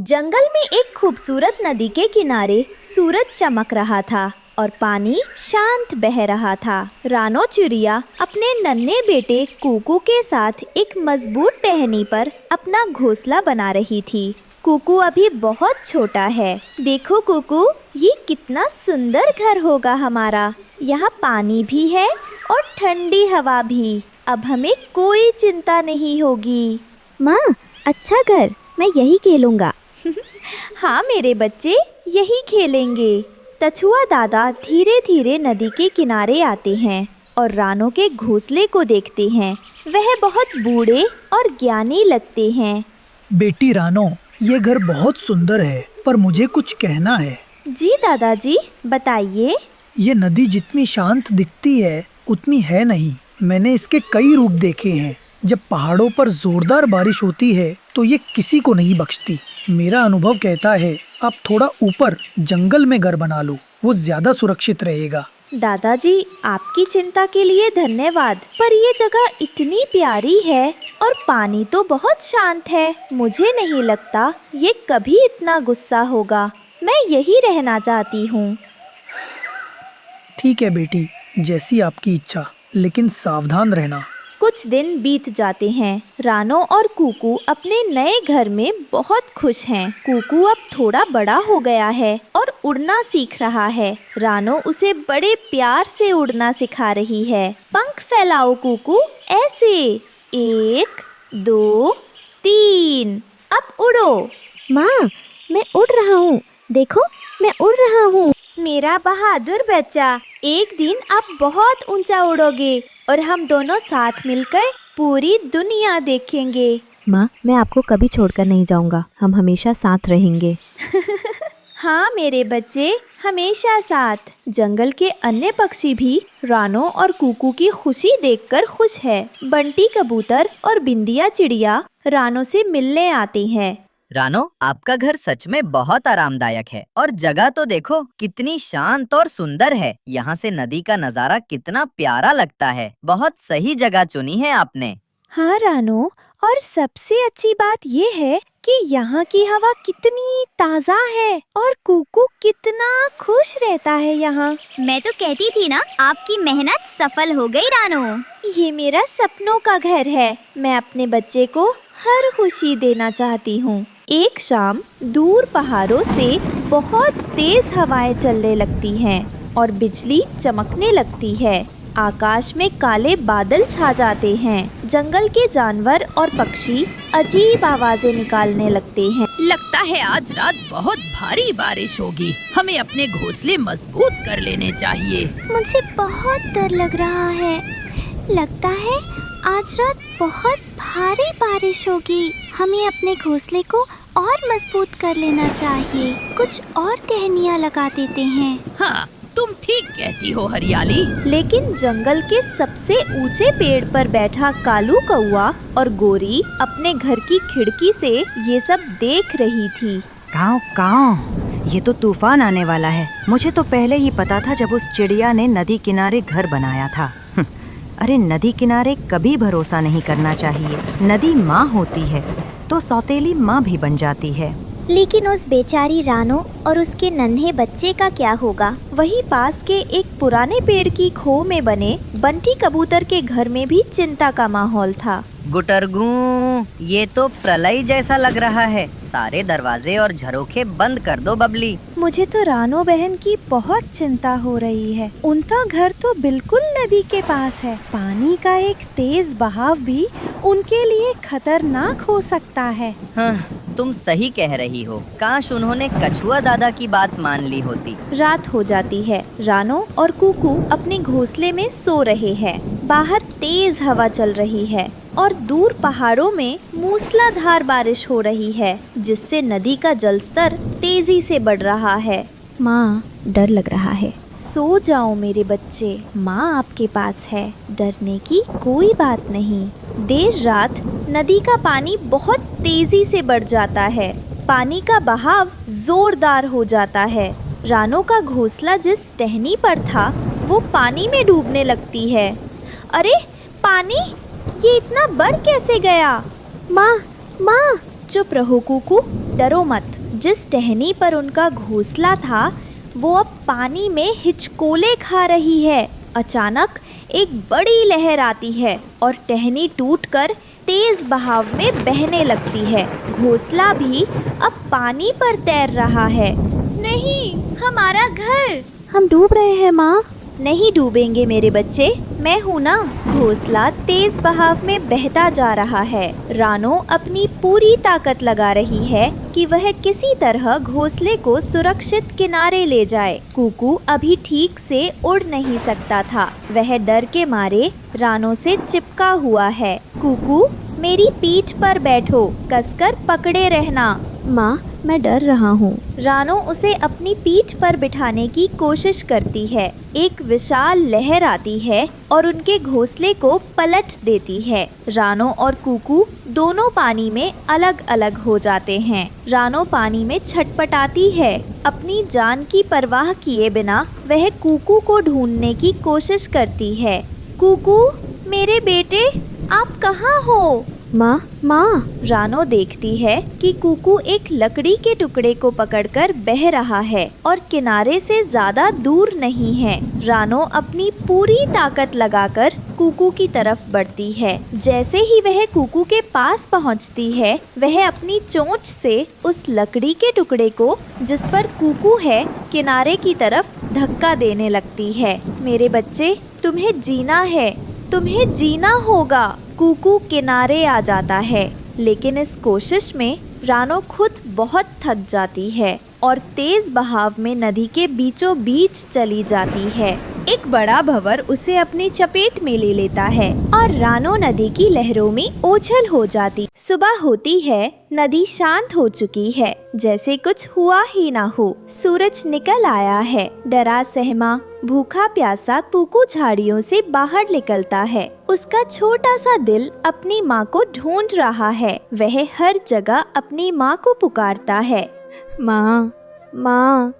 जंगल में एक खूबसूरत नदी के किनारे सूरज चमक रहा था और पानी शांत बह रहा था। रानो चिड़िया अपने नन्हे बेटे कुकू के साथ एक मजबूत टहनी पर अपना घोंसला बना रही थी। कुकू अभी बहुत छोटा है। देखो कुकू, ये कितना सुंदर घर होगा हमारा। यहाँ पानी भी है और ठंडी हवा भी। अब हमें कोई चिंता नहीं होगी। माँ, अच्छा घर, मैं यही खेलूंगा। हाँ मेरे बच्चे, यही खेलेंगे। कछुआ दादा धीरे धीरे नदी के किनारे आते हैं और रानो के घोंसले को देखते हैं। वह बहुत बूढ़े और ज्ञानी लगते हैं। बेटी रानो, ये घर बहुत सुंदर है, पर मुझे कुछ कहना है। जी दादाजी, बताइए। ये नदी जितनी शांत दिखती है उतनी है नहीं। मैंने इसके कई रूप देखे हैं। जब पहाड़ों पर जोरदार बारिश होती है तो ये किसी को नहीं बख्शती। मेरा अनुभव कहता है आप थोड़ा ऊपर जंगल में घर बना लो, वो ज्यादा सुरक्षित रहेगा। दादाजी, आपकी चिंता के लिए धन्यवाद, पर ये जगह इतनी प्यारी है और पानी तो बहुत शांत है। मुझे नहीं लगता ये कभी इतना गुस्सा होगा। मैं यही रहना चाहती हूँ। ठीक है बेटी, जैसी आपकी इच्छा, लेकिन सावधान रहना। कुछ दिन बीत जाते हैं। रानो और कुकू अपने नए घर में बहुत खुश हैं। कुकू अब थोड़ा बड़ा हो गया है और उड़ना सीख रहा है। रानो उसे बड़े प्यार से उड़ना सिखा रही है। पंख फैलाओ कुकू, ऐसे। 1 2 3, अब उड़ो। माँ, मैं उड़ रहा हूँ। देखो, मैं उड़ रहा हूँ। मेरा बहादुर बच्चा, एक दिन आप बहुत ऊंचा उड़ोगे और हम दोनों साथ मिलकर पूरी दुनिया देखेंगे। माँ, मैं आपको कभी छोड़कर नहीं जाऊँगा। हम हमेशा साथ रहेंगे। हाँ मेरे बच्चे, हमेशा साथ। जंगल के अन्य पक्षी भी रानो और कुकू की खुशी देखकर खुश है। बंटी कबूतर और बिंदिया चिड़िया रानो से मिलने आते हैं। रानो, आपका घर सच में बहुत आरामदायक है और जगह तो देखो कितनी शांत और सुंदर है। यहाँ से नदी का नजारा कितना प्यारा लगता है। बहुत सही जगह चुनी है आपने। हाँ रानो, और सबसे अच्छी बात ये है कि यहाँ की हवा कितनी ताज़ा है और कुकू कितना खुश रहता है यहाँ। मैं तो कहती थी ना, आपकी मेहनत सफल हो गई रानो। ये मेरा सपनों का घर है। मैं अपने बच्चे को हर खुशी देना चाहती हूँ। एक शाम दूर पहाड़ों से बहुत तेज हवाएं चलने लगती हैं और बिजली चमकने लगती है। आकाश में काले बादल छा जाते हैं। जंगल के जानवर और पक्षी अजीब आवाजें निकालने लगते हैं। लगता है आज रात बहुत भारी बारिश होगी। हमें अपने घोंसले मजबूत कर लेने चाहिए। मुझे बहुत डर लग रहा है। लगता है आज रात बहुत भारी बारिश होगी। हमें अपने घोंसले को और मजबूत कर लेना चाहिए। कुछ और टहनियाँ लगा देते हैं। हाँ, तुम ठीक कहती हो हरियाली। लेकिन जंगल के सबसे ऊंचे पेड़ पर बैठा कालू कौआ और गोरी अपने घर की खिड़की से ये सब देख रही थी। काऊ काऊ, ये तो तूफान आने वाला है। मुझे तो पहले ही पता था जब उस चिड़िया ने नदी किनारे घर बनाया था। अरे नदी किनारे कभी भरोसा नहीं करना चाहिए। नदी माँ होती है तो सौतेली माँ भी बन जाती है। लेकिन उस बेचारी रानो और उसके नन्हे बच्चे का क्या होगा? वहीं पास के एक पुराने पेड़ की खो में बने बंटी कबूतर के घर में भी चिंता का माहौल था। गुटरगू, ये तो प्रलय जैसा लग रहा है। सारे दरवाजे और झरोखे बंद कर दो बबली। मुझे तो रानो बहन की बहुत चिंता हो रही है। उनका घर तो बिल्कुल नदी के पास है। पानी का एक तेज बहाव भी उनके लिए खतरनाक हो सकता है। हाँ, तुम सही कह रही हो। काश उन्होंने कछुआ दादा की बात मान ली होती। रात हो जाती है। रानो और कुकू अपने घोंसले में सो रहे हैं। बाहर तेज हवा चल रही है और दूर पहाड़ों में मूसलाधार बारिश हो रही है, जिससे नदी का जलस्तर तेजी से बढ़ रहा है। माँ, डर लग रहा है। सो जाओ मेरे बच्चे, माँ आपके पास है। डरने की कोई बात नहीं। देर रात नदी का पानी बहुत तेजी से बढ़ जाता है। पानी का बहाव जोरदार हो जाता है। रानो का घोंसला जिस टहनी पर था वो पानी में डूबने लगती है। अरे पानी, ये इतना बढ़ कैसे गया? माँ, माँ, चुप रहो कुकू, डरो मत। जिस टहनी पर उनका घोंसला था वो अब पानी में हिचकोले खा रही है। अचानक एक बड़ी लहर आती है और टहनी टूटकर तेज बहाव में बहने लगती है। घोंसला भी अब पानी पर तैर रहा है। नहीं, हमारा घर। हम डूब रहे हैं माँ। नहीं डूबेंगे मेरे बच्चे, मैं हूँ ना। घोंसला तेज बहाव में बहता जा रहा है। रानो अपनी पूरी ताकत लगा रही है कि वह किसी तरह घोंसले को सुरक्षित किनारे ले जाए। कुकू अभी ठीक से उड़ नहीं सकता था। वह डर के मारे रानो से चिपका हुआ है। कुकू, मेरी पीठ पर बैठो, कसकर पकड़े रहना। माँ, मैं डर रहा हूँ। रानो उसे अपनी पीठ पर बिठाने की कोशिश करती है। एक विशाल लहर आती है और उनके घोंसले को पलट देती है। रानो और कुकू दोनों पानी में अलग अलग हो जाते हैं। रानो पानी में छटपटाती है। अपनी जान की परवाह किए बिना वह कुकू को ढूंढने की कोशिश करती है। कुकू, मेरे बेटे, आप कहाँ हो? माँ, माँ। रानो देखती है कि कुकू एक लकड़ी के टुकड़े को पकड़कर बह रहा है और किनारे से ज्यादा दूर नहीं है। रानो अपनी पूरी ताकत लगाकर कुकू की तरफ बढ़ती है। जैसे ही वह कुकू के पास पहुंचती है, वह अपनी चोंच से उस लकड़ी के टुकड़े को जिस पर कुकू है किनारे की तरफ धक्का देने लगती है। मेरे बच्चे, तुम्हें जीना है, तुम्हें जीना होगा। कुकू किनारे आ जाता है, लेकिन इस कोशिश में रानो खुद बहुत थक जाती है और तेज बहाव में नदी के बीचों बीच चली जाती है। एक बड़ा भंवर उसे अपनी चपेट में ले लेता है और रानो नदी की लहरों में ओझल हो जाती। सुबह होती है, नदी शांत हो चुकी है, जैसे कुछ हुआ ही ना हो। सूरज निकल आया है। डरा सहमा भूखा प्यासा कुकू झाड़ियों से बाहर निकलता है। उसका छोटा सा दिल अपनी माँ को ढूंढ रहा है। वह हर जगह अपनी माँ को पुकारता है। माँ, माँ,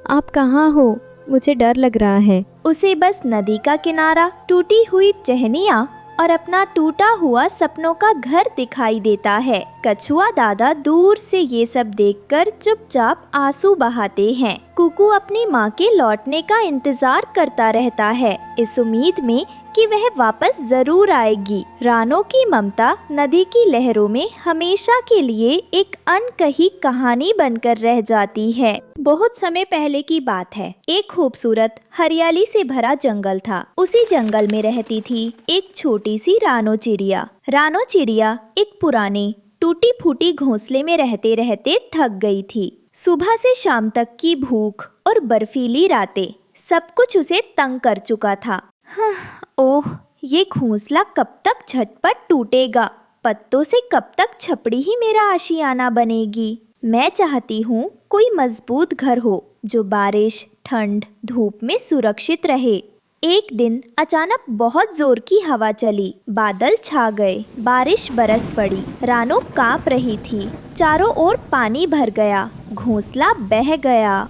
आप कहाँ हो? मुझे डर लग रहा है। उसे बस नदी का किनारा, टूटी हुई टहनियाँ और अपना टूटा हुआ सपनों का घर दिखाई देता है। कछुआ दादा दूर से ये सब देखकर चुपचाप आंसू बहाते हैं। कुकू अपनी माँ के लौटने का इंतजार करता रहता है, इस उम्मीद में कि वह वापस जरूर आएगी। रानो की ममता नदी की लहरों में हमेशा के लिए एक अनकही कहानी बनकर रह जाती है। बहुत समय पहले की बात है। एक खूबसूरत हरियाली से भरा जंगल था। उसी जंगल में रहती थी एक छोटी सी रानो चिड़िया। रानो चिड़िया एक पुराने टूटी फूटी घोंसले में रहते रहते थक गई थी। सुबह से शाम तक की भूख और बर्फीली रातें सब कुछ उसे तंग कर चुका था। ओह, ये घोंसला कब तक झटपट टूटेगा? पत्तों से कब तक छपड़ी ही मेरा आशियाना बनेगी? मैं चाहती हूँ कोई मजबूत घर हो जो बारिश, ठंड, धूप में सुरक्षित रहे। एक दिन अचानक बहुत जोर की हवा चली, बादल छा गए, बारिश बरस पड़ी। रानो कांप रही थी। चारों ओर पानी भर गया, घोंसला बह गया।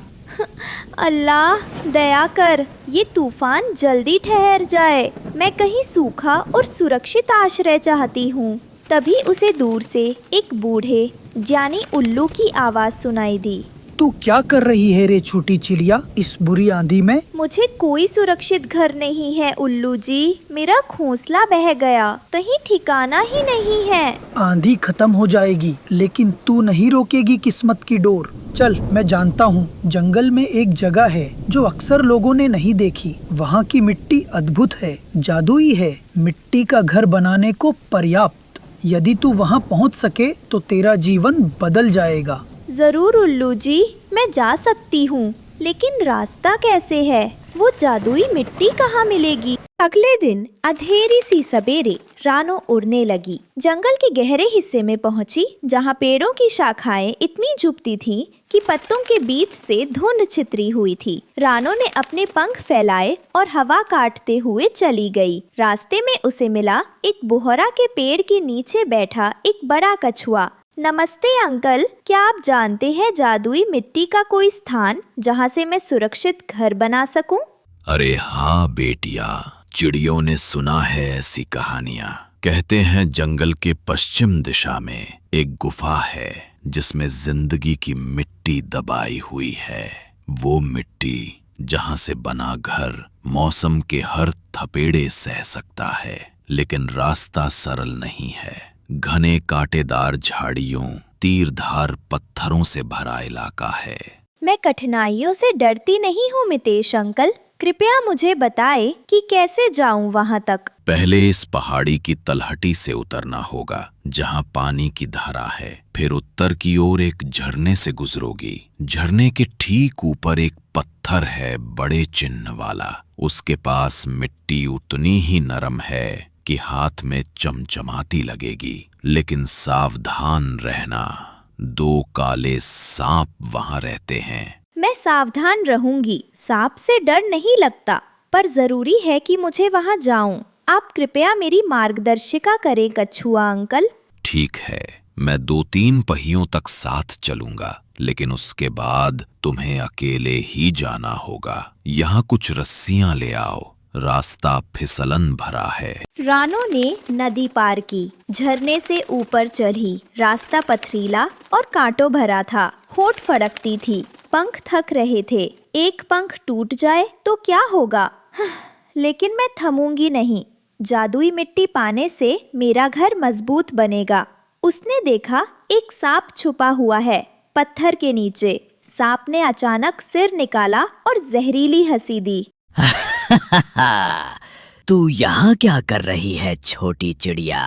अल्लाह, दया कर, ये तूफान जल्दी ठहर जाए। मैं कहीं सूखा और सुरक्षित आश्रय चाहती हूँ। तभी उसे दूर से एक बूढ़े यानी उल्लू की आवाज सुनाई दी। तू क्या कर रही है रे छोटी चिड़िया इस बुरी आंधी में? मुझे कोई सुरक्षित घर नहीं है उल्लू जी। मेरा घोंसला बह गया, कहीं ठिकाना ही नहीं है। आंधी खत्म हो जाएगी, लेकिन तू नहीं रोकेगी किस्मत की डोर। चल, मैं जानता हूँ, जंगल में एक जगह है जो अक्सर लोगों ने नहीं देखी। वहाँ की मिट्टी अद्भुत है, जादुई है, मिट्टी का घर बनाने को पर्याप्त। यदि तू वहाँ पहुँच सके तो तेरा जीवन बदल जाएगा। जरूर उल्लू जी, मैं जा सकती हूँ, लेकिन रास्ता कैसे है? वो जादुई मिट्टी कहाँ मिलेगी? अगले दिन अंधेरी सी सवेरे रानो उड़ने लगी। जंगल के गहरे हिस्से में पहुंची, जहाँ पेड़ों की शाखाएं इतनी झुकती थीं कि पत्तों के बीच से धुंध छितरी हुई थी। रानो ने अपने पंख फैलाए और हवा काटते हुए चली गई। रास्ते में उसे मिला एक बोहरा के पेड़ के नीचे बैठा एक बड़ा कछुआ। नमस्ते अंकल, क्या आप जानते हैं जादुई मिट्टी का कोई स्थान जहाँ से मैं सुरक्षित घर बना सकूं? अरे हाँ बेटिया, चिड़ियों ने सुना है ऐसी कहानियाँ। कहते हैं जंगल के पश्चिम दिशा में एक गुफा है जिसमें जिंदगी की मिट्टी दबाई हुई है। वो मिट्टी जहां से बना घर मौसम के हर थपेड़े सह सकता है, लेकिन रास्ता सरल नहीं है। घने कांटेदार झाड़ियों, तीरधार पत्थरों से भरा इलाका है। मैं कठिनाइयों से डरती नहीं हूँ मितेश अंकल। कृपया मुझे बताएं कि कैसे जाऊं वहां तक। पहले इस पहाड़ी की तलहटी से उतरना होगा जहां पानी की धारा है। फिर उत्तर की ओर एक झरने से गुजरोगी। झरने के ठीक ऊपर एक पत्थर है बड़े चिन्ह वाला। उसके पास मिट्टी उतनी ही नरम है कि हाथ में चमचमाती लगेगी, लेकिन सावधान रहना, 2 काले सांप वहां रहते हैं। मैं सावधान रहूंगी। सांप से डर नहीं लगता, पर जरूरी है कि मुझे वहां जाऊं। आप कृपया मेरी मार्गदर्शिका करें कछुआ अंकल। ठीक है, मैं 2-3 पहियों तक साथ चलूंगा, लेकिन उसके बाद तुम्हें अकेले ही जाना होगा। यहाँ कुछ रस्सियां ले आओ, रास्ता फिसलन भरा है। रानो ने नदी पार की, झरने से ऊपर चढ़ी। रास्ता पथरीला और कांटों भरा था। होठ फड़कती थी, पंख थक रहे थे। एक पंख टूट जाए तो क्या होगा? लेकिन मैं थमूंगी नहीं। जादुई मिट्टी पाने से मेरा घर मजबूत बनेगा। उसने देखा एक सांप छुपा हुआ है पत्थर के नीचे। सांप ने अचानक सिर निकाला और जहरीली हंसी दी। तू यहाँ क्या कर रही है छोटी चिड़िया?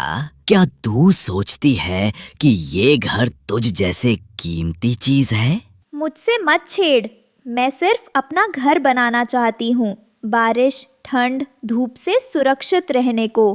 क्या तू सोचती है कि ये घर तुझ जैसे कीमती चीज है? मुझसे मत छेड़। मैं सिर्फ अपना घर बनाना चाहती हूँ, बारिश, ठंड, धूप से सुरक्षित रहने को।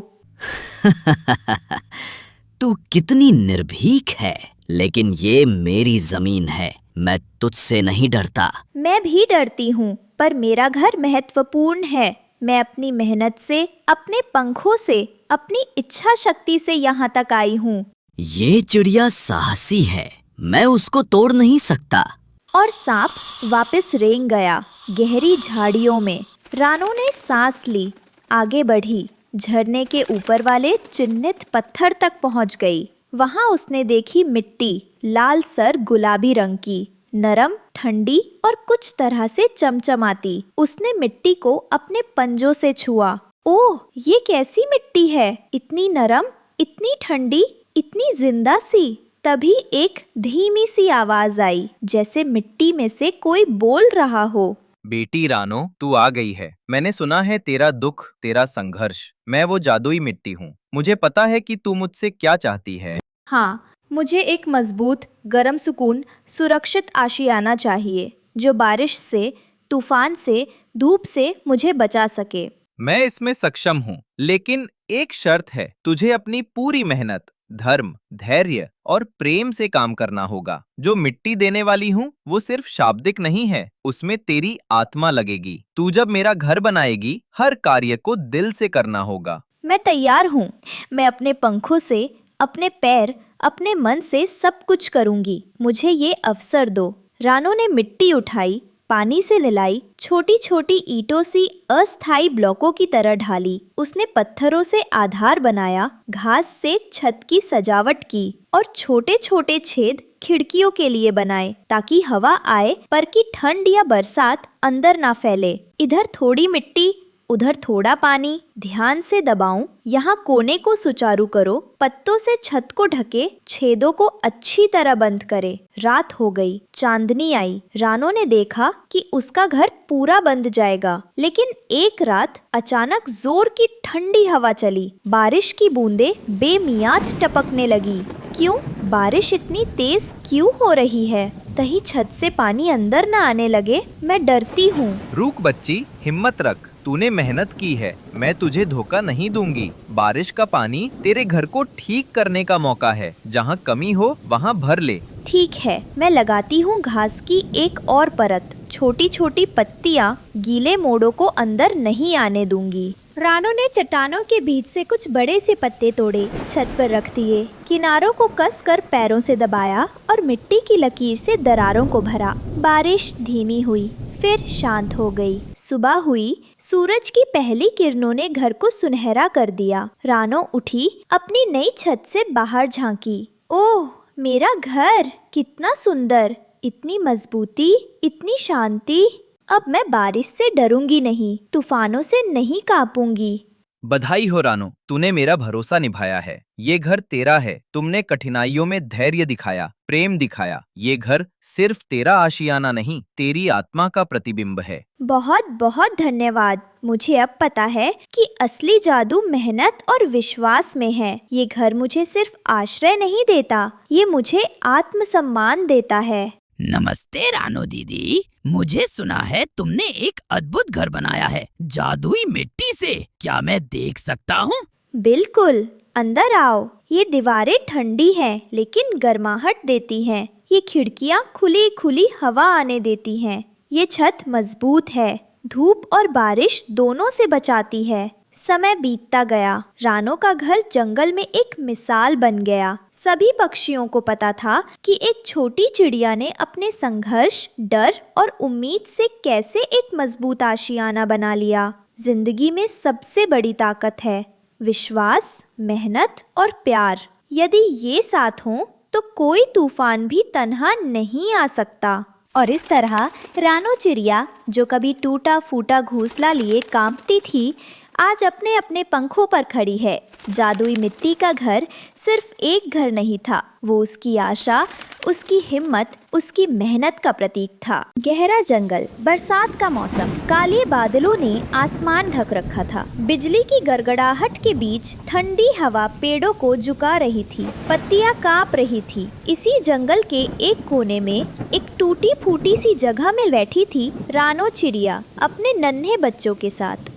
तू कितनी निर्भीक है, लेकिन ये मेरी जमीन है। मैं तुझसे नहीं डरता। मैं भी डरती हूँ, पर मेरा घर महत्वपूर्ण है। मैं अपनी मेहनत से, अपने पंखों से, अपनी इच्छा शक्ति से यहाँ तक आई हूँ। ये चिड़िया साहसी है, मैं उसको तोड़ नहीं सकता। और सांप वापस रेंग गया गहरी झाड़ियों में। रानो ने सांस ली, आगे बढ़ी। झरने के ऊपर वाले चिन्हित पत्थर तक पहुंच गई। वहां उसने देखी मिट्टी, लाल सर गुलाबी रंग की, नरम, ठंडी और कुछ तरह से चमचमाती। उसने मिट्टी को अपने पंजों से छुआ। ओह, ये कैसी मिट्टी है? इतनी नरम, इतनी ठंडी, इतनी जिंदा सी। तभी एक धीमी सी आवाज आई, जैसे मिट्टी में से कोई बोल रहा हो। बेटी रानो, तू आ गई है। मैंने सुना है तेरा दुख, तेरा संघर्ष। मैं वो जादुई मिट्टी हूँ। मुझे पता है कि तू मुझसे क्या चाहती है। हाँ, मुझे एक मजबूत, गर्म सुकून, सुरक्षित आशियाना चाहिए जो बारिश से, तूफान से, धूप से मुझे बचा सके। मैं इसमें सक्षम हूँ, लेकिन एक शर्त है। तुझे अपनी पूरी मेहनत, धर्म, धैर्य और प्रेम से काम करना होगा। जो मिट्टी देने वाली हूँ वो सिर्फ शाब्दिक नहीं है, उसमें तेरी आत्मा लगेगी। तू जब मेरा घर बनाएगी, हर कार्य को दिल से करना होगा। मैं तैयार हूँ। मैं अपने पंखों से, अपने पैर, अपने मन से सब कुछ करूँगी। मुझे ये अवसर दो। रानो ने मिट्टी उठाई, पानी से लिलाई, छोटी छोटी ईंटों सी अस्थायी ब्लॉकों की तरह ढाली। उसने पत्थरों से आधार बनाया, घास से छत की सजावट की और छोटे छोटे छेद खिड़कियों के लिए बनाए ताकि हवा आए पर कि ठंड या बरसात अंदर ना फैले। इधर थोड़ी मिट्टी, उधर थोड़ा पानी। ध्यान से दबाऊं, यहाँ कोने को सुचारू करो, पत्तों से छत को ढके, छेदों को अच्छी तरह बंद करे। रात हो गई, चांदनी आई। रानो ने देखा कि उसका घर पूरा बंद जाएगा, लेकिन एक रात अचानक जोर की ठंडी हवा चली। बारिश की बूंदें बेमियाद टपकने लगी। क्यों? बारिश इतनी तेज क्यों हो रही है? कहीं छत से पानी अंदर न आने लगे। मैं डरती हूँ। रुक बच्ची, हिम्मत रख। तूने मेहनत की है, मैं तुझे धोखा नहीं दूंगी। बारिश का पानी तेरे घर को ठीक करने का मौका है। जहाँ कमी हो वहाँ भर ले। ठीक है, मैं लगाती हूँ घास की एक और परत। छोटी छोटी पत्तियाँ गीले मोड़ों को अंदर नहीं आने दूंगी। रानो ने चट्टानों के बीच से कुछ बड़े से पत्ते तोड़े, छत पर रख दिए, किनारों को कस कर पैरों से दबाया और मिट्टी की लकीर से दरारों को भरा। बारिश धीमी हुई, फिर शांत हो गई। सुबह हुई। सूरज की पहली किरणों ने घर को सुनहरा कर दिया। रानो उठी, अपनी नई छत से बाहर झांकी। ओह, मेरा घर कितना सुंदर, इतनी मजबूती, इतनी शांति। अब मैं बारिश से डरूंगी नहीं, तूफानों से नहीं कांपूंगी। बधाई हो रानो, तूने मेरा भरोसा निभाया है। ये घर तेरा है। तुमने कठिनाइयों में धैर्य दिखाया, प्रेम दिखाया। ये घर सिर्फ तेरा आशियाना नहीं, तेरी आत्मा का प्रतिबिंब है। बहुत बहुत धन्यवाद। मुझे अब पता है कि असली जादू मेहनत और विश्वास में है। ये घर मुझे सिर्फ आश्रय नहीं देता, ये मुझे आत्मसम्मान देता है। नमस्ते रानो दीदी, मुझे सुना है तुमने एक अद्भुत घर बनाया है जादुई मिट्टी से। क्या मैं देख सकता हूँ? बिल्कुल, अंदर आओ। ये दीवारें ठंडी हैं लेकिन गर्माहट देती हैं। ये खिड़कियाँ खुली खुली हवा आने देती हैं। ये छत मजबूत है, धूप और बारिश दोनों से बचाती है। समय बीतता गया। रानो का घर जंगल में एक मिसाल बन गया। सभी पक्षियों को पता था कि एक छोटी चिड़िया ने अपने संघर्ष, डर और उम्मीद से कैसे एक मजबूत आशियाना बना लिया। जिंदगी में सबसे बड़ी ताकत है विश्वास, मेहनत और प्यार। यदि ये साथ हों तो कोई तूफान भी तन्हा नहीं आ सकता। और इस तरह रानो चिड़िया, जो कभी टूटा फूटा घोंसला लिए कांपती थी, आज अपने अपने पंखों पर खड़ी है। जादुई मिट्टी का घर सिर्फ एक घर नहीं था, वो उसकी आशा, उसकी हिम्मत, उसकी मेहनत का प्रतीक था। गहरा जंगल, बरसात का मौसम, काले बादलों ने आसमान ढक रखा था। बिजली की गड़गड़ाहट के बीच ठंडी हवा पेड़ों को झुका रही थी, पत्तियां कांप रही थी। इसी जंगल के एक कोने में एक टूटी फूटी सी जगह में बैठी थी रानो चिड़िया अपने नन्हे बच्चों के साथ।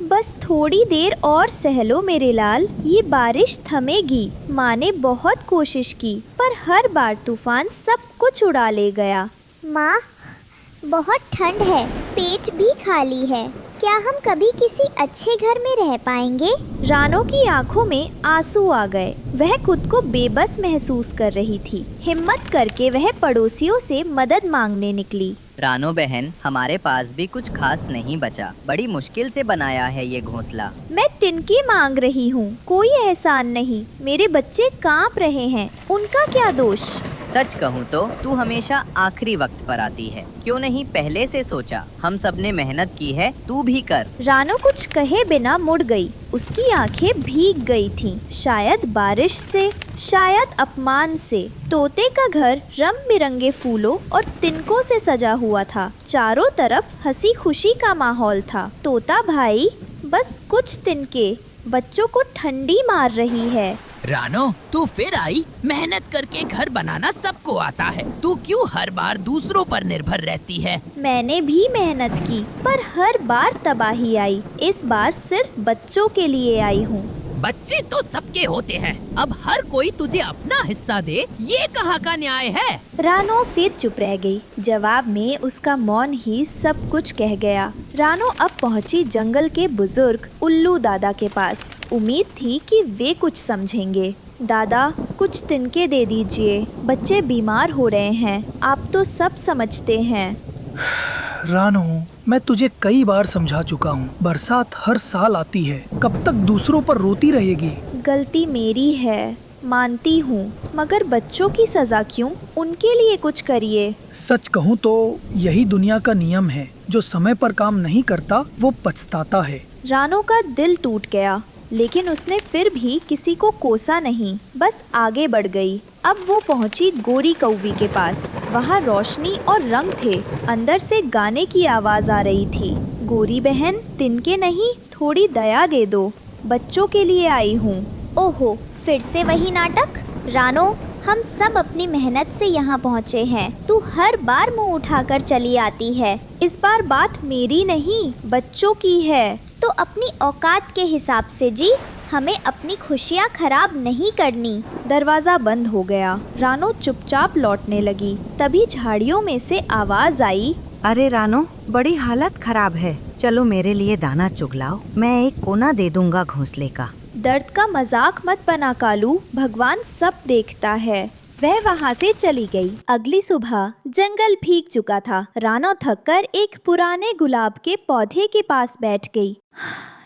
बस थोड़ी देर और सह लो मेरे लाल, ये बारिश थमेगी। माँ ने बहुत कोशिश की पर हर बार तूफान सब कुछ उड़ा ले गया। माँ, बहुत ठंड है, पेट भी खाली है। क्या हम कभी किसी अच्छे घर में रह पाएंगे? रानो की आंखों में आंसू आ गए। वह खुद को बेबस महसूस कर रही थी। हिम्मत करके वह पड़ोसियों से मदद मांगने निकली। रानो बहन, हमारे पास भी कुछ खास नहीं बचा। बड़ी मुश्किल से बनाया है ये घोंसला। मैं तिनके मांग रही हूँ, कोई एहसान नहीं। मेरे बच्चे कांप रहे हैं, उनका क्या दोष? सच कहूँ तो तू हमेशा आखिरी वक्त पर आती है। क्यों नहीं पहले से सोचा? हम सब ने मेहनत की है, तू भी कर। रानो कुछ कहे बिना मुड़ गई। उसकी आंखें भीग गई थीं, शायद बारिश से, शायद अपमान से। तोते का घर रंग बिरंगे फूलों और तिनकों से सजा हुआ था। चारों तरफ हंसी खुशी का माहौल था। तोता भाई, बस कुछ तिनके बच्चों को ठंडी मार रही है। रानो, तू फिर आई। मेहनत करके घर बनाना सबको आता है, तू क्यों हर बार दूसरों पर निर्भर रहती है? मैंने भी मेहनत की पर हर बार तबाही आई। इस बार सिर्फ बच्चों के लिए आई हूँ। बच्चे तो सबके होते हैं, अब हर कोई तुझे अपना हिस्सा दे, ये कहाँ का न्याय है? रानो फिर चुप रह गई। जवाब में उसका मौन ही सब कुछ कह गया। रानो अब पहुंची जंगल के बुजुर्ग उल्लू दादा के पास। उम्मीद थी कि वे कुछ समझेंगे। दादा, कुछ तिनके दे दीजिए, बच्चे बीमार हो रहे हैं, आप तो सब समझते हैं। रानो, मैं तुझे कई बार समझा चुका हूँ, बरसात हर साल आती है, कब तक दूसरों पर रोती रहेगी? गलती मेरी है, मानती हूँ, मगर बच्चों की सजा क्यों? उनके लिए कुछ करिए। सच कहूँ तो यही दुनिया का नियम है, जो समय पर काम नहीं करता वो पछताता है। रानो का दिल टूट गया, लेकिन उसने फिर भी किसी को कोसा नहीं, बस आगे बढ़ गई। अब वो पहुंची गोरी कौवी के पास। वहाँ रोशनी और रंग थे, अंदर से गाने की आवाज आ रही थी। गोरी बहन, तिनके नहीं, थोड़ी दया दे दो, बच्चों के लिए आई हूँ। ओहो, फिर से वही नाटक? रानो, हम सब अपनी मेहनत से यहाँ पहुँचे हैं, तू हर बार मुंह उठाकर चली आती है। इस बार बात मेरी नहीं, बच्चों की है। तो अपनी औकात के हिसाब से जी, हमें अपनी खुशियाँ खराब नहीं करनी। दरवाजा बंद हो गया। रानो चुपचाप लौटने लगी। तभी झाड़ियों में से आवाज आई, अरे रानो, बड़ी हालत खराब है, चलो मेरे लिए दाना चुगलाओ, मैं एक कोना दे दूंगा घोंसले का। दर्द का मजाक मत बना कालू, भगवान सब देखता है। वह वहाँ से चली गई। अगली सुबह जंगल भीग चुका था। रानो थककर एक पुराने गुलाब के पौधे के पास बैठ गई।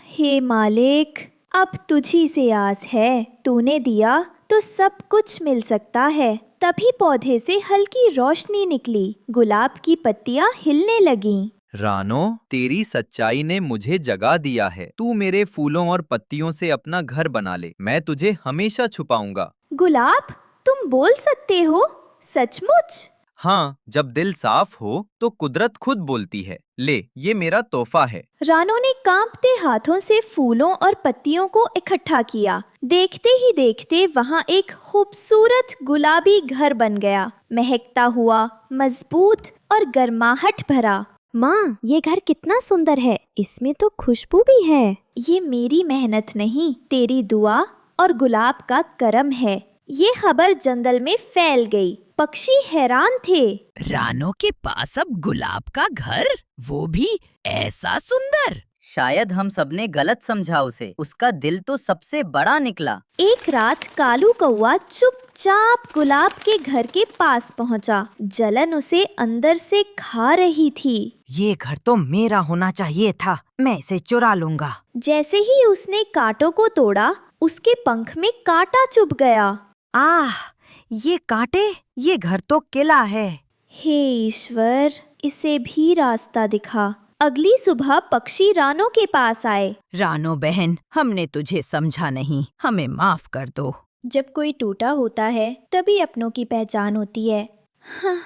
हे मालिक, अब तुझी से आस है। तूने दिया तो सब कुछ मिल सकता है। तभी पौधे से हल्की रोशनी निकली। गुलाब की पत्तियां हिलने लगीं। रानो, तेरी सच्चाई ने मुझे जगा दिया है। तू मेरे फूलों और पत्तियों से अपना घर बना ले। मैं तुझे हमेशा छुपाऊंगा। गुलाब, तुम बोल सकते हो? सचमुच? हाँ, जब दिल साफ हो तो कुदरत खुद बोलती है। ले, ये मेरा तोहफा है। रानो ने कांपते हाथों से फूलों और पत्तियों को इकट्ठा किया। देखते ही देखते वहाँ एक खूबसूरत गुलाबी घर बन गया, महकता हुआ, मजबूत और गर्माहट भरा। माँ, ये घर कितना सुंदर है। इसमें तो खुशबू भी है। ये मेरी मेहनत नहीं, तेरी दुआ और गुलाब का करम है। ये खबर जंगल में फैल गई। पक्षी हैरान थे। रानो के पास अब गुलाब का घर, वो भी ऐसा सुंदर। शायद हम सबने गलत समझा उसे। उसका दिल तो सबसे बड़ा निकला। एक रात कालू कौवा चुपचाप गुलाब के घर के पास पहुंचा। जलन उसे अंदर से खा रही थी। ये घर तो मेरा होना चाहिए था। मैं इसे चुरा लूंगा। जैसे ही उसने कांटों को तोड़ा, उसके पंख में कांटा चुभ गया। आह, ये कांटे! ये घर तो किला है। हे ईश्वर, इसे भी रास्ता दिखा। अगली सुबह पक्षी रानो के पास आए। रानो बहन, हमने तुझे समझा नहीं, हमें माफ कर दो। जब कोई टूटा होता है तभी अपनों की पहचान होती है। हाँ,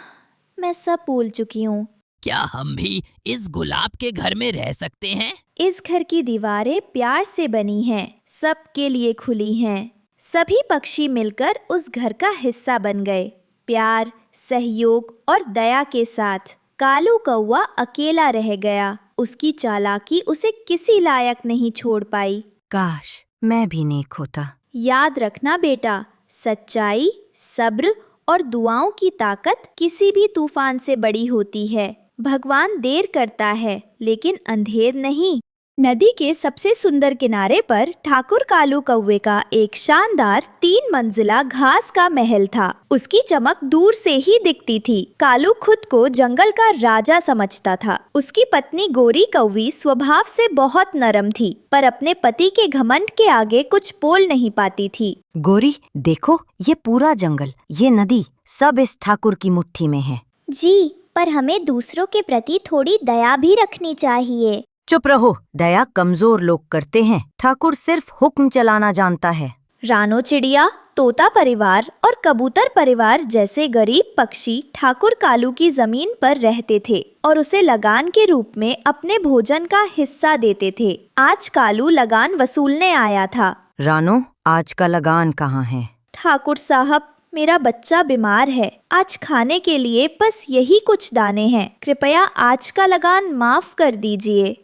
मैं सब भूल चुकी हूँ। क्या हम भी इस गुलाब के घर में रह सकते हैं? इस घर की दीवारें प्यार से बनी हैं, सबके लिए खुली हैं। सभी पक्षी मिलकर उस घर का हिस्सा बन गए, प्यार, सहयोग और दया के साथ। कालू कौवा अकेला रह गया। उसकी चालाकी उसे किसी लायक नहीं छोड़ पाई। काश मैं भी नेक होता। याद रखना बेटा, सच्चाई, सब्र और दुआओं की ताकत किसी भी तूफान से बड़ी होती है। भगवान देर करता है लेकिन अंधेर नहीं। नदी के सबसे सुंदर किनारे पर ठाकुर कालू कौवे का एक शानदार 3 मंजिला घास का महल था। उसकी चमक दूर से ही दिखती थी। कालू खुद को जंगल का राजा समझता था। उसकी पत्नी गोरी कौवी स्वभाव से बहुत नरम थी, पर अपने पति के घमंड के आगे कुछ बोल नहीं पाती थी। गोरी, देखो, ये पूरा जंगल, ये नदी, सब इस ठाकुर की मुट्ठी में है। जी, पर हमें दूसरों के प्रति थोड़ी दया भी रखनी चाहिए। चुप रहो, दया कमजोर लोग करते हैं। ठाकुर सिर्फ हुक्म चलाना जानता है। रानो चिड़िया, तोता परिवार और कबूतर परिवार जैसे गरीब पक्षी ठाकुर कालू की जमीन पर रहते थे और उसे लगान के रूप में अपने भोजन का हिस्सा देते थे। आज कालू लगान वसूलने आया था। रानो, आज का लगान कहाँ है? ठाकुर साहब, मेरा बच्चा बीमार है। आज खाने के लिए बस यही कुछ दाने हैं। कृपया आज का लगान माफ कर दीजिए।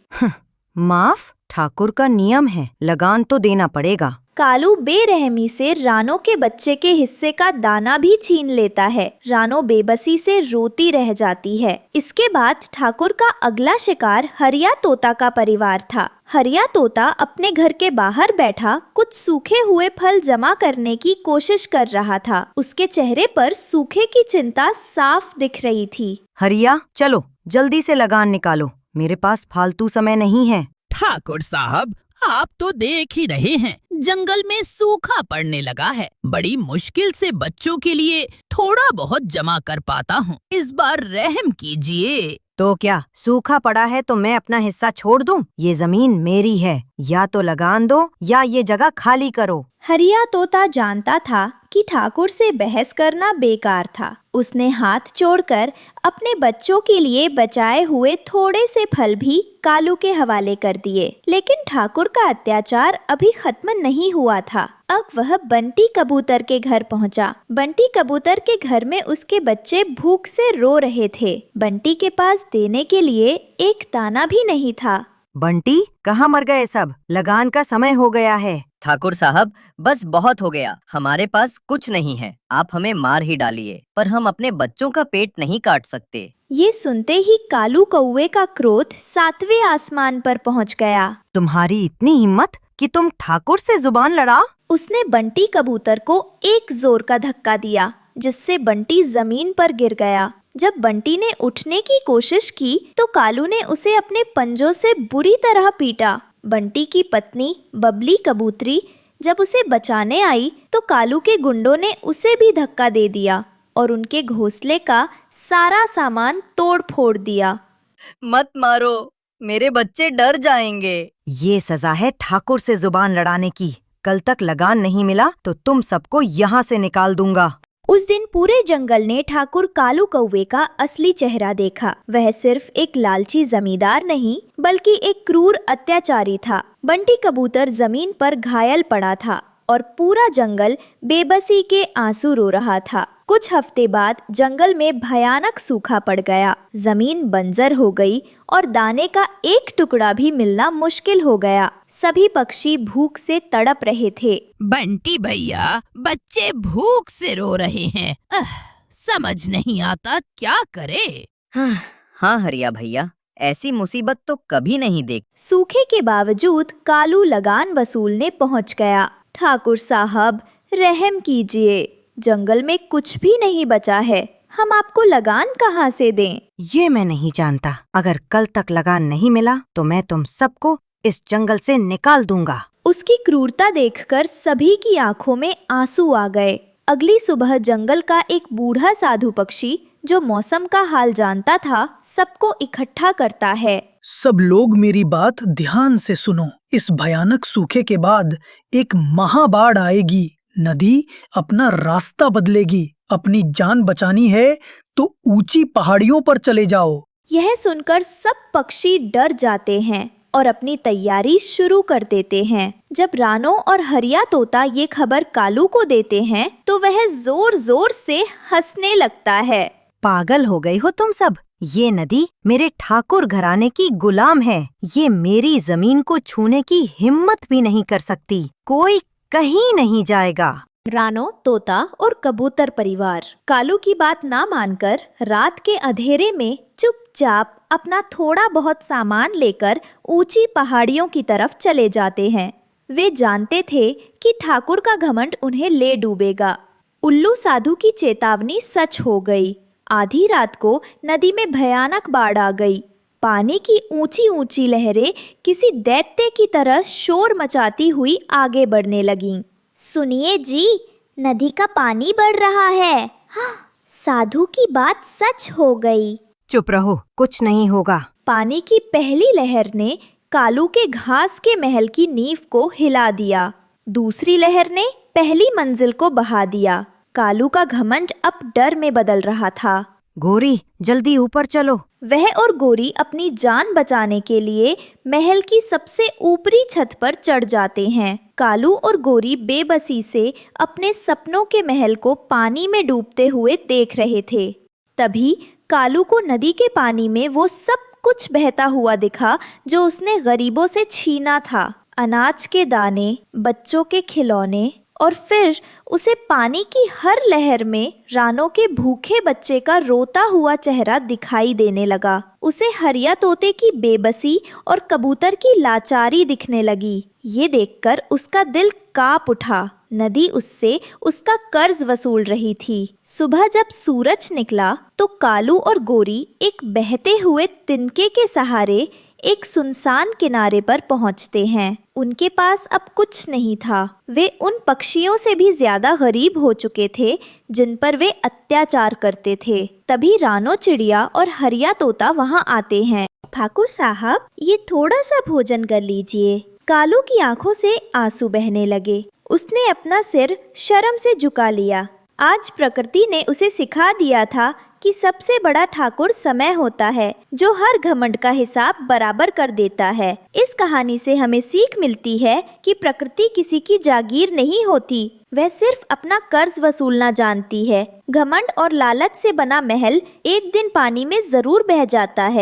माफ? ठाकुर का नियम है, लगान तो देना पड़ेगा। कालू बेरहमी से रानो के बच्चे के हिस्से का दाना भी छीन लेता है। रानो बेबसी से रोती रह जाती है। इसके बाद ठाकुर का अगला शिकार हरिया तोता का परिवार था। हरिया तोता अपने घर के बाहर बैठा कुछ सूखे हुए फल जमा करने की कोशिश कर रहा था। उसके चेहरे पर सूखे की चिंता साफ दिख रही थी। हरिया, चलो जल्दी से लगान निकालो, मेरे पास फालतू समय नहीं है। ठाकुर साहब, आप तो देख ही रहे हैं, जंगल में सूखा पड़ने लगा है। बड़ी मुश्किल से बच्चों के लिए थोड़ा बहुत जमा कर पाता हूँ। इस बार रहम कीजिए। तो क्या सूखा पड़ा है तो मैं अपना हिस्सा छोड़ दूं? ये जमीन मेरी है, या तो लगान दो या ये जगह खाली करो। हरिया तोता जानता था कि ठाकुर से बहस करना बेकार था। उसने हाथ जोड़कर अपने बच्चों के लिए बचाए हुए थोड़े से फल भी कालू के हवाले कर दिए। लेकिन ठाकुर का अत्याचार अभी खत्म नहीं हुआ था। अब वह बंटी कबूतर के घर पहुंचा। बंटी कबूतर के घर में उसके बच्चे भूख से रो रहे थे। बंटी के पास देने के लिए एक दाना भी नहीं था। बंटी, कहाँ मर गए सब? लगान का समय हो गया है। ठाकुर साहब, बस बहुत हो गया। हमारे पास कुछ नहीं है। आप हमें मार ही डालिए, पर हम अपने बच्चों का पेट नहीं काट सकते। ये सुनते ही कालू कौवे का क्रोध 7वें आसमान पर पहुंच गया। तुम्हारी इतनी हिम्मत कि तुम ठाकुर से जुबान लड़ा? उसने बंटी कबूतर को एक जोर का धक्का दिया, जिससे बंटी जमीन पर गिर गया। जब बंटी ने उठने की कोशिश की तो कालू ने उसे अपने पंजों से बुरी तरह पीटा। बंटी की पत्नी बबली कबूतरी जब उसे बचाने आई तो कालू के गुंडों ने उसे भी धक्का दे दिया और उनके घोंसले का सारा सामान तोड़ फोड़ दिया। मत मारो, मेरे बच्चे डर जाएंगे। ये सजा है ठाकुर से जुबान लड़ाने की। कल तक लगान नहीं मिला तो तुम सबको यहाँ से निकाल दूंगा। उस दिन पूरे जंगल ने ठाकुर कालू कौवे का असली चेहरा देखा। वह सिर्फ एक लालची जमींदार नहीं बल्कि एक क्रूर अत्याचारी था। बंटी कबूतर जमीन पर घायल पड़ा था और पूरा जंगल बेबसी के आंसू रो रहा था। कुछ हफ्ते बाद जंगल में भयानक सूखा पड़ गया। जमीन बंजर हो गई और दाने का एक टुकड़ा भी मिलना मुश्किल हो गया। सभी पक्षी भूख से तड़प रहे थे। बंटी भैया, बच्चे भूख से रो रहे हैं। समझ नहीं आता क्या करे। हाँ हरिया भैया, ऐसी मुसीबत तो कभी नहीं देख। सूखे के बावजूद कालू लगान वसूलने पहुंच गया। ठाकुर साहब, रहम कीजिए, जंगल में कुछ भी नहीं बचा है, हम आपको लगान कहाँ से दें? ये मैं नहीं जानता। अगर कल तक लगान नहीं मिला तो मैं तुम सबको इस जंगल से निकाल दूंगा। उसकी क्रूरता देखकर सभी की आंखों में आंसू आ गए। अगली सुबह जंगल का एक बूढ़ा साधु पक्षी जो मौसम का हाल जानता था सबको इकट्ठा करता है। सब लोग मेरी बात ध्यान से सुनो। इस भयानक सूखे के बाद एक महाबाढ़ आएगी। नदी अपना रास्ता बदलेगी। अपनी जान बचानी है तो ऊंची पहाड़ियों पर चले जाओ। यह सुनकर सब पक्षी डर जाते हैं और अपनी तैयारी शुरू कर देते हैं। जब रानो और हरिया तोता ये खबर कालू को देते हैं तो वह जोर जोर से हंसने लगता है। पागल हो गई हो तुम सब? ये नदी मेरे ठाकुर घराने की गुलाम है। ये मेरी जमीन को छूने की हिम्मत भी नहीं कर सकती। कोई कहीं नहीं जाएगा। रानो, तोता और कबूतर परिवार कालू की बात ना मानकर रात के अंधेरे में चुपचाप अपना थोड़ा बहुत सामान लेकर ऊंची पहाड़ियों की तरफ चले जाते हैं। वे जानते थे कि ठाकुर का घमंड उन्हें ले डूबेगा। उल्लू साधु की चेतावनी सच हो गई। आधी रात को नदी में भयानक बाढ़ आ गई। पानी की ऊंची ऊंची लहरें किसी दैत्य की तरह शोर मचाती हुई आगे बढ़ने लगीं। सुनिए जी, नदी का पानी बढ़ रहा है। हाँ, साधु की बात सच हो गई। चुप रहो, कुछ नहीं होगा। पानी की पहली लहर ने कालू के घास के महल की नींव को हिला दिया। दूसरी लहर ने पहली मंजिल को बहा दिया। कालू का घमंड अब डर में बदल रहा था। गोरी, जल्दी ऊपर चलो। वह और गोरी अपनी जान बचाने के लिए महल की सबसे ऊपरी छत पर चढ़ जाते हैं। कालू और गोरी बेबसी से अपने सपनों के महल को पानी में डूबते हुए देख रहे थे। तभी कालू को नदी के पानी में वो सब कुछ बहता हुआ दिखा जो उसने गरीबों से छीना था। अनाज के दाने, बच्चों के खिलौने, और फिर उसे पानी की हर लहर में रानो के भूखे बच्चे का रोता हुआ चेहरा दिखाई देने लगा। उसे हरिया तोते की बेबसी और कबूतर की लाचारी दिखने लगी। ये देखकर उसका दिल कांप उठा। नदी उससे उसका कर्ज वसूल रही थी। सुबह जब सूरज निकला तो कालू और गोरी एक बहते हुए तिनके के सहारे एक सुनसान किनारे पर पहुंचते हैं। उनके पास अब कुछ नहीं था। वे उन पक्षियों से भी ज्यादा गरीब हो चुके थे जिन पर वे अत्याचार करते थे। तभी रानो चिड़िया और हरिया तोता वहां आते हैं। ठाकुर साहब, ये थोड़ा सा भोजन कर लीजिए। कालू की आंखों से आंसू बहने लगे। उसने अपना सिर शर्म से झुका लिया। आज प्रकृति ने उसे सिखा दिया था कि सबसे बड़ा ठाकुर समय होता है जो हर घमंड का हिसाब बराबर कर देता है। इस कहानी से हमें सीख मिलती है कि प्रकृति किसी की जागीर नहीं होती, वह सिर्फ अपना कर्ज वसूलना जानती है। घमंड और लालच से बना महल एक दिन पानी में जरूर बह जाता है।